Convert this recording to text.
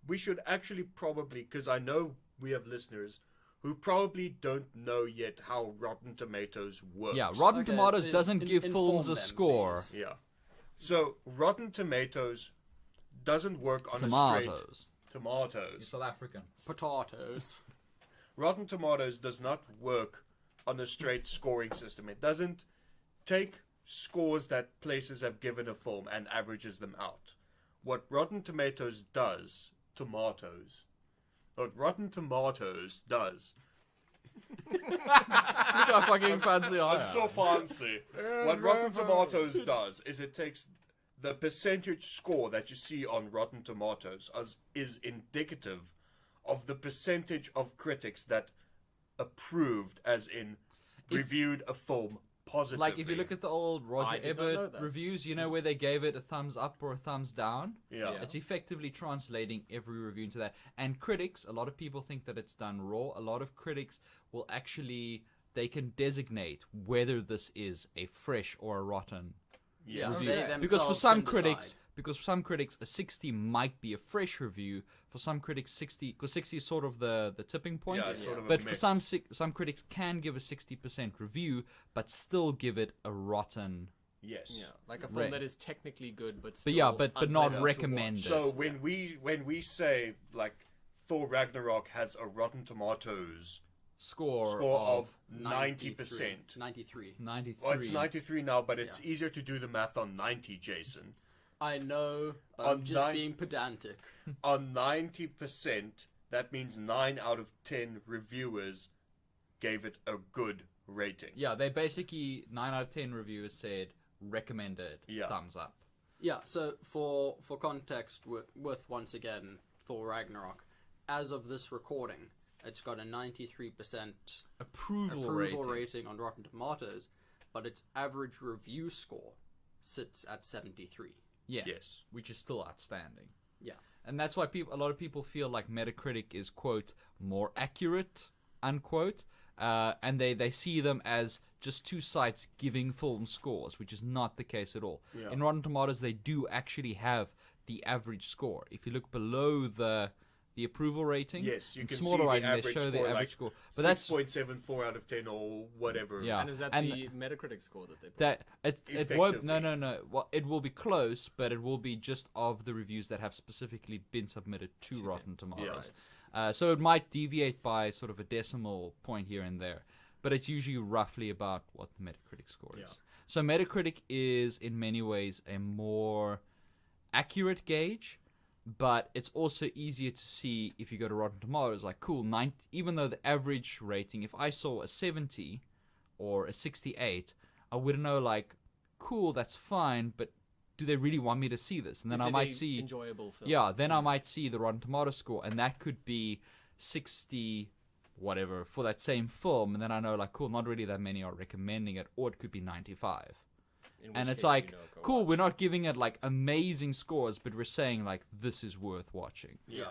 we should actually probably, because I know we have listeners who probably don't know yet how Rotten Tomatoes works. Yeah, Rotten Tomatoes doesn't give films a score. Please. Yeah. So Rotten Tomatoes doesn't work on a straight tomatoes. South African. Potatoes. Rotten Tomatoes does not work on a straight scoring system. It doesn't take scores that places have given a film and averages them out. What Rotten Tomatoes does, What Rotten Tomatoes does. Look how fucking fancy I am. I'm so fancy. What Rotten Tomatoes does is it takes the percentage score that you see on Rotten Tomatoes is indicative of the percentage of critics that approved, as in reviewed a film positively. Like, if you look at the old Roger Ebert reviews, you know, where they gave it a thumbs up or a thumbs down? Yeah. It's effectively translating every review into that. And critics, a lot of people think that it's done raw. A lot of critics will actually, they can designate whether this is a fresh or a rotten review. Because for some critics, a 60 might be a fresh review. For some critics, 60, because 60 is sort of the tipping point. Yeah, sort of but a for mix. some critics can give a 60% review, but still give it a rotten. Yes. Yeah, like a film that is technically good, but still but not unpleasant to recommended. watch. So when we say like Thor Ragnarok has a Rotten Tomatoes Score of 90%. 93. 93. Well, it's 93 now, but it's easier to do the math on 90, Jason. I know, but On I'm just nine- being pedantic. On 90%, that means 9 out of 10 reviewers gave it a good rating. Yeah, they basically 9 out of 10 reviewers said recommended, thumbs up. Yeah, so for context, with once again Thor Ragnarok, as of this recording, it's got a 93% Approval rating on Rotten Tomatoes, but its average review score sits at 73. Yeah. Yes. Which is still outstanding. Yeah. And that's why a lot of people feel like Metacritic is, quote, more accurate, unquote. And they see them as just two sites giving film scores, which is not the case at all. Yeah. In Rotten Tomatoes, they do actually have the average score. If you look below the approval rating, Yes, you in can smaller see the writing, average they show score, the average like score. But that's 6.74 out of 10 or whatever. Yeah. And is that the Metacritic score that they put? that it won't. Effectively. No. Well, it will be close, but it will be just of the reviews that have specifically been submitted to Rotten Tomatoes. So it might deviate by sort of a decimal point here and there, but it's usually roughly about what the Metacritic score is. So Metacritic is in many ways a more accurate gauge, but it's also easier to see if you go to Rotten Tomatoes. Like, cool, even though the average rating, if I saw a 70 or a 68, I wouldn't know, like, cool, that's fine, but do they really want me to see this? And then I might see enjoyable film. Yeah, then I might see the Rotten Tomatoes score, and that could be 60 whatever for that same film, and then I know, like, cool, not really that many are recommending it, or it could be 95. And it's like, cool, we're not giving it like amazing scores, but we're saying like this is worth watching. Yeah.